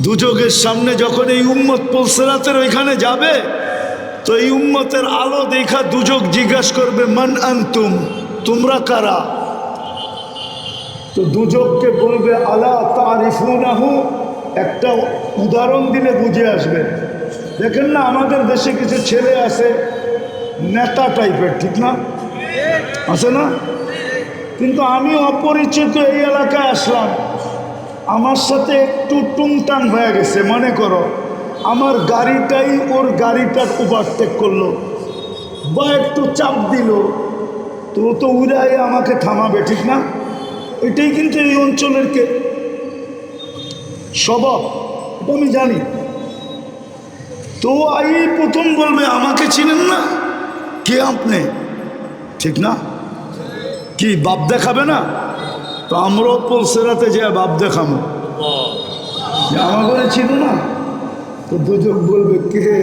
দুযোগের সামনে যখন এই উম্মত পুলসিরাতের ওইখানে যাবে, তো এই উম্মতের আলো দেখা দুযোগ জিজ্ঞাসা করবে, মান আনতুম, তোমরা কারা? তো দুযোগকে বলবে, আলা তারিফুনাহু, একটা উদাহরণ দিলে বুঝে আসবে। দেখেন না, আমাদের দেশে কিছু ছেলে আছে নেতা টাইপের, ঠিক না? আছে না? কিন্তু আমি অপরিচিত এই এলাকায় আসলাম, আমার সাথে একটু টুংটাং হয়ে গেছে, মনে করো আমার গাড়িটাই ওর গাড়িটা ওভারটেক করলো বা একটু চাপ দিল, তো ও তো উড়াই আমাকে থামাবে, ঠিক না? এটাই কিন্তু এই অঞ্চলের স্বভাব, এটা আমি জানি। তো এই প্রথম বলবে, আমাকে চিনেন না, কে আপনি, ঠিক না? কি বাপ দেখাবে না? তো আমরাও পুলসিরাতে যে বাপ দেখাবো, আমাকে চিনো না? তো দুজন বলবে কে?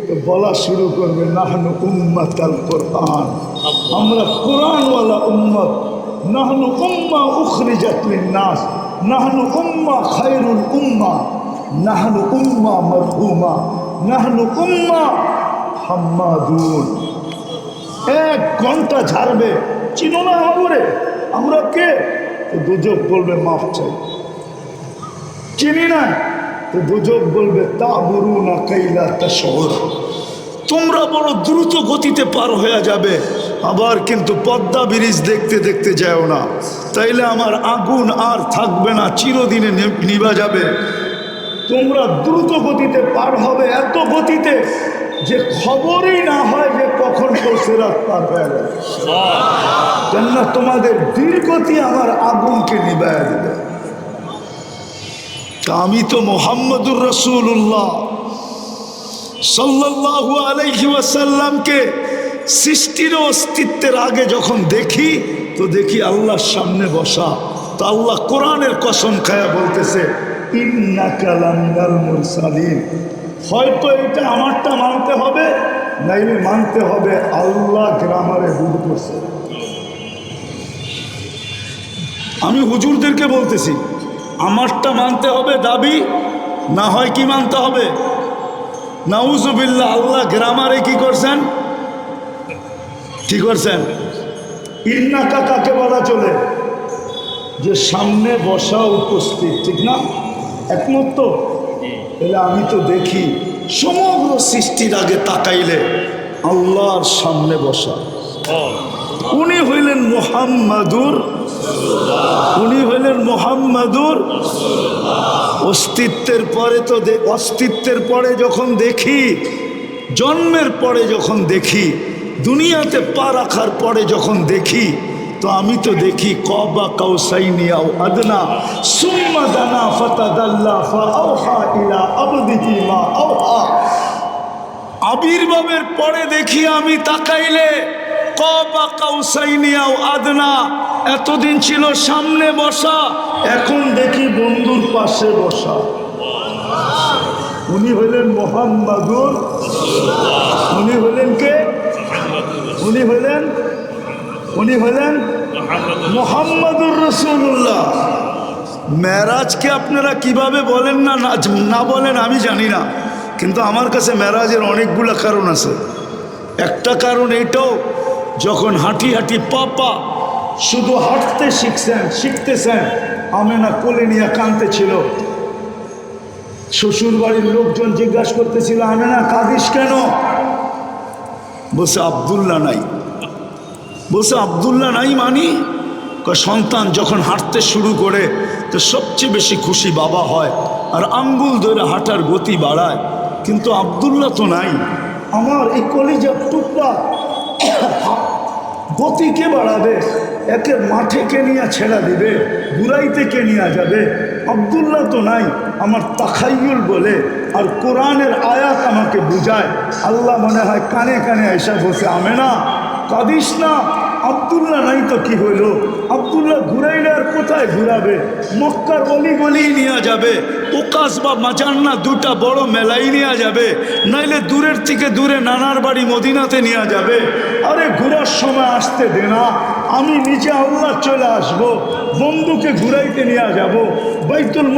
তো বলা শুরু করবে, নাহনু উম্মাতাল কোরআন, আমরা কোরআনওয়ালা উম্মত, নাহনু উম্মা উখরিজাত লিন-নাস, নাহনু উম্মা খায়রুল উম্মা, নাহনু উম্মা মারহুমা, নাহনু উম্মা হাম্মাদুন। 1 ঘন্টা ঝাড়বে, চিনো না আমারে, আমরা কে? তো দুযোগ বলবে, মাফ চাই, চিনি না। তো দুযোগ বলবে, তাবুরুনা কাইলা তাশউর, তোমরা বড় দ্রুত গতিতে পার হয়ে যাবে, আবার কিন্তু পদ্মা ব্রিজ দেখতে দেখতে যাও না, তাইলে আমার আগুন আর থাকবে না, চিরদিনে নিভা যাবে। তোমরা দ্রুত গতিতে পার হবে, এত গতিতে যে খবরই না হয় যে কখন পুলসিরাত পার হয়ে গেল। কেননা তোমাদের ধীরগতি আমার আগুনকে নিভায়া দেবে। আমি তো মুহাম্মদুর রাসূলুল্লাহ সাল্লাল্লাহু আলাইহি ওয়াসাল্লামকে সৃষ্টির অস্তিত্বের আগে যখন দেখি, তো দেখি আল্লাহর সামনে বসা। তো আল্লাহ কোরআনের কসম খায়া বলতেছে, ইন্নাকা লামিনাল মুরসালিন। হয়তো এটা আমারটা মানতে হবে, নাইলে মানতে হবে আল্লাহ গ্রামারে ভুল করছে। আমি হুজুরদেরকে বলতেছি, আমারটা মানতে হবে দাবি, না হয় কি মানতে হবে? নাউজুবিল্লাহ, আল্লাহ গ্রামারে কি করছেন? কি করছেন? ইন্নাকা কাকে বলা চলে? যে সামনে বসা উপস্থিত, ঠিক না? একমত তো? তাহলে আমি তো দেখি সমগ্র সৃষ্টির আগে তাকাইলে আল্লাহর সামনে বসা, উনি হইলেন মুহাম্মাদুর, উনি হইলেন মুহাম্মাদুর। অস্তিত্বের পরে তো অস্তিত্বের পরে যখন দেখি, জন্মের পরে যখন দেখি, দুনিয়াতে পা রাখার পরে যখন দেখি, তো আমি তো দেখি কবা কাউসাইনি আও আদনা সুম্মা দানা ফাতাদাল্লা ফাআওহা ইলা আবদিহি মা আওহা। আবির্ভাবের পরে দেখি আমি তাকাইলে কবা কাউসাইনি আও আদনা, এতদিন ছিল সামনে বসা, এখন দেখি বন্ধুর পাশে বসা। উনি হইলেন মুহাম্মাদুর, উনি হইলেন কে? উনি হইলেন মুহাম্মাদুর রাসূলুল্লাহ। মেরাজকে আপনারা কিভাবে বলেন না বলেন আমি জানি না, কিন্তু আমার কাছে মেরাজের অনেকগুলো কারণ আছে। একটা কারণ এইটাও, যখন হাঁটি হাঁটি পাপা শুধু হাঁটতে শিখতেছেন, আমেনা কোলে নিয়ে কাঁদতেছিল, শ্বশুর বাড়ির লোকজন জিজ্ঞাসা করতেছিল, আমেনা কাঁদিস কেন? বলছে আব্দুল্লাহ নাই। বলছে আব্দুল্লাহ নাই মানি? সন্তান যখন হাঁটতে শুরু করে তো সবচেয়ে বেশি খুশি বাবা হয়, আর আঙ্গুল ধরে হাঁটার গতি বাড়ায়, কিন্তু আব্দুল্লাহ তো নাই। আমার এই কলিজার টুকরা গতি কে বাড়াবে? একে মাঠে কে নিয়ে ছেড়া দিবে, বুড়াইতে কে নিয়ে যাবে? আব্দুল্লাহ তো নাই। আমার তাখাইয়ুল বলে আর কোরআনের আয়াত আমাকে বুঝায়। আল্লাহ মনে হয় কানে কানে এসে বসে, আমেনা কাঁদিস না, আব্দুল্লাহ নাই তো কি হইল? আব্দুল্লাহ ঘুরাইলে আর কোথায় ঘুরাবে? মক্কার অলি গলি নিয়ে যাবে, ওকাস বা মাজান্না দুটা বড় মেলাই নিয়ে যাবে, নাইলে দূরের থেকে দূরে নানার বাড়ি মদিনাতে নিয়ে যাবে। আরে ঘুরার সময় আসতে দে না, আমি নিজে আল্লাহ চলে আসব, বন্ধুকে ঘুরাইতে নিয়ে যাব বাইতুল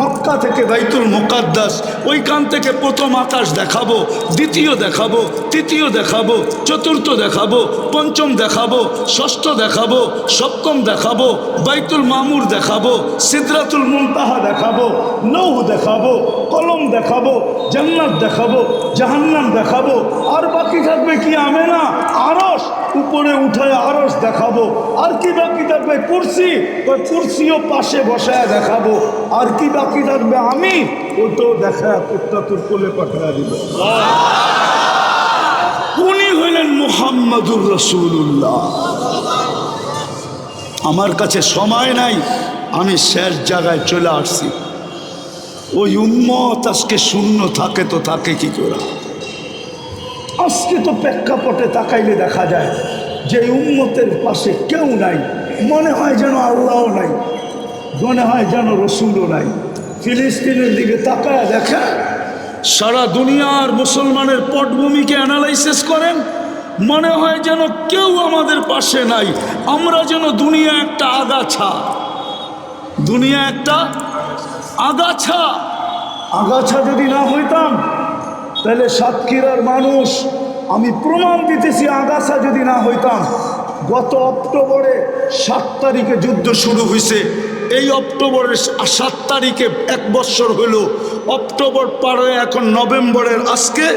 মক্কা থেকে বাইতুল মুকাদ্দাস, ওইখান থেকে প্রথম আকাশ দেখাবো, দ্বিতীয় দেখাবো, তৃতীয় দেখাবো, চতুর্থ দেখাবো, পঞ্চম দেখাবো, ষষ্ঠ দেখাবো, সপ্তম দেখাবো, বাইতুল মামুর দেখাবো, সিদরাতুল মুনতাহা দেখাবো, লৌহ দেখাবো, কলম দেখাবো, জান্নাত দেখাবো, জাহান্নাম দেখাবো, আর বাকি থাকবে কি আমেনা আরশ, উপরে উঠায় আরশ দেখাবো, আর কি বাকি থাকবে কুরসি, ওই কুরসিও পাশে বসায় দেখাবো, আর কি বাকি থাকবে আমি ওটাও দেখা কুত্তা তোর কোলে পাঠায় দিবে। উনি হইলেন মুহাম্মাদুর রাসূলুল্লাহ। আমার কাছে সময় নাই, আমি শেষ জায়গায় চলে আসছি। ওই উম্মত আজকে শূন্য থাকে তো থাকে কি করে? আজকে তো প্রেক্ষাপটে তাকাইলে দেখা যায় যে উম্মতের পাশে কেউ নাই, মনে হয় যেন আল্লাহও নাই, মনে হয় যেন রসুলও নাই। ফিলিস্তিনের দিকে তাকায় দেখেন, সারা দুনিয়ার মুসলমানের পটভূমিকে অ্যানালাইসিস করেন, মনে হয় যেন কেউ আমাদের পাশে নাই, আমরা যেন দুনিয়া একটা আগাছা, দুনিয়া একটা আগাছা। আগাছা যদি না হইতাম তাহলে সাতক্ষীরার মানুষ, আমি প্রমাণ দিতেছি, আগাছা যদি না হইতাম, গত অক্টোবরে 7 তারিখে যুদ্ধ শুরু হয়েছে, এই অক্টোবরের 7 তারিখে 1 বছর হইল, অক্টোবর পার হয়ে এখন নভেম্বরের আজকে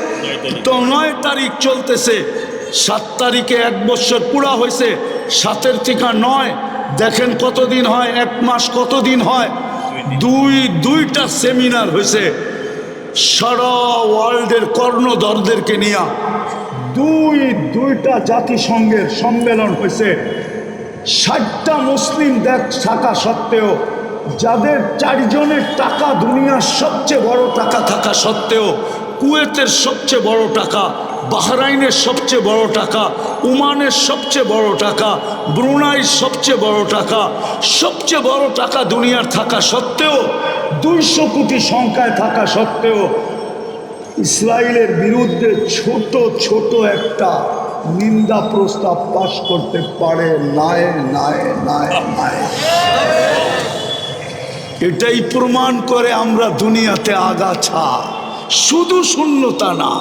তো 9 তারিখ চলতেছে, 7 তারিখে 1 বছর পুরা হয়েছে, 7-এর থেকে 9 দেখেন কতদিন হয়, 1 মাস কতদিন হয়, দুইটা সেমিনার হয়েছে সারা ওয়ার্ল্ডের কর্ণধরদেরকে নিয়ে, দুইটা জাতিসংঘের সম্মেলন হয়েছে, 60টা মুসলিম দেশ থাকা সত্ত্বেও, যাদের 4 জনের টাকা দুনিয়ার সবচেয়ে বড় টাকা থাকা সত্ত্বেও, কুয়েতের সবচেয়ে বড় টাকা, বাহরাইনের সবচেয়ে বড় টাকা, ওমানের সবচেয়ে বড় টাকা, ব্রুনাইয়ের সবচেয়ে বড় টাকা, সবচেয়ে বড় টাকা দুনিয়ার থাকা সত্ত্বেও, 200 কোটি সংখ্যায় থাকা সত্ত্বেও ইসরায়েলের বিরুদ্ধে ছোট ছোট একটা নিন্দা প্রস্তাব পাশ করতে পারে নাই। এটাই প্রমাণ করে আমরা দুনিয়াতে আগাছা, শুধু শূন্যতা না,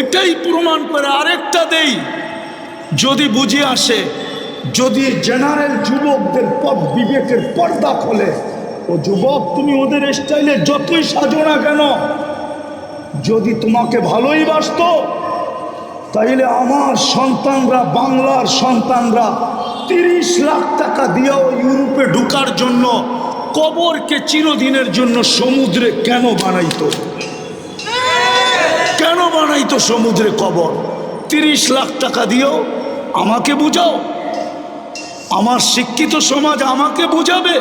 এটাই প্রমাণ করে। আরেকটা দেই, যদি বুঝে আসে, যদি জেনারেল যুবকদের পথ বিবেকের পর্দা খোলে, ও যুবক তুমি ওদের স্টাইলে যতই সাজো না কেন, যদি তোমাকে ভালোই বাসত, তাইলে আমার সন্তানরা, বাংলার সন্তানরা 30 লাখ টাকা দিয়েও ইউরোপে ঢুকার জন্য কবরকে চিরদিনের জন্য সমুদ্রে কেন বানাইতো? কেন বানাইতো সমুদ্রে কবর? 30 লাখ টাকা দিয়েও আমাকে বুঝাও, আমার শিক্ষিত সমাজ আমাকে বুঝাবে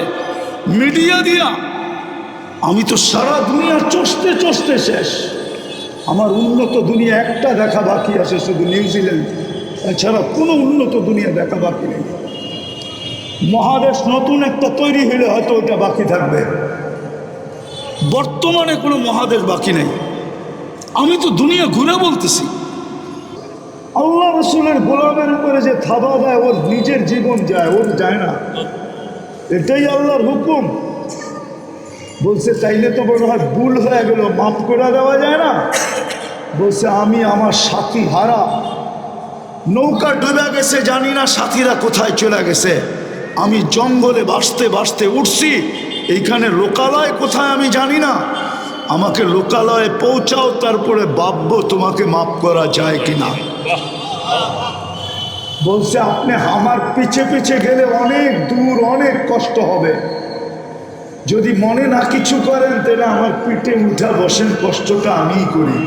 মিডিয়া দিয়া? আমি তো সারা দুনিয়া চষতে চষতে শেষ, আমার উন্নত দুনিয়া একটা দেখা বাকি আছে, শুধু নিউজিল্যান্ড, এছাড়া কোনো উন্নত দুনিয়া দেখা বাকি নেই। মহাদেশ নতুন একটা তৈরি হলে হয়তো ওটা বাকি থাকবে, বর্তমানে কোনো মহাদেশ বাকি নেই। আমি তো দুনিয়া ঘুরে বলতেছি, আল্লাহ রসুলের গোলামের উপরে যে থাবা দেয়, ওর নিজের জীবন যায়, ওর যায় না, এটাই আল্লাহর হুকুম। বলছে তাইলে তো মনে হয় ভুল হয়ে গেল, মাফ করে দেওয়া যায় না? বলছে আমি আমার সাথী হারা, নৌকা ডুবে গেছে, জানি না সাথীরা কোথায় চলে গেছে, আমি জঙ্গলে বাঁচতে বাঁচতে উঠছি, এইখানে লোকালয় কোথায় আমি জানি না, আমাকে লোকালয়ে পৌঁছাও, তারপরে ভাববো তোমাকে মাফ করা যায় কিনা। বলছে আপনি আমার পিছে পিছে গেলে অনেক দূর, অনেক কষ্ট হবে, যদি মনে না কিছু করেন তাহলে আমার পিঠে উঠা বসেন, কষ্টটা আমিই করি।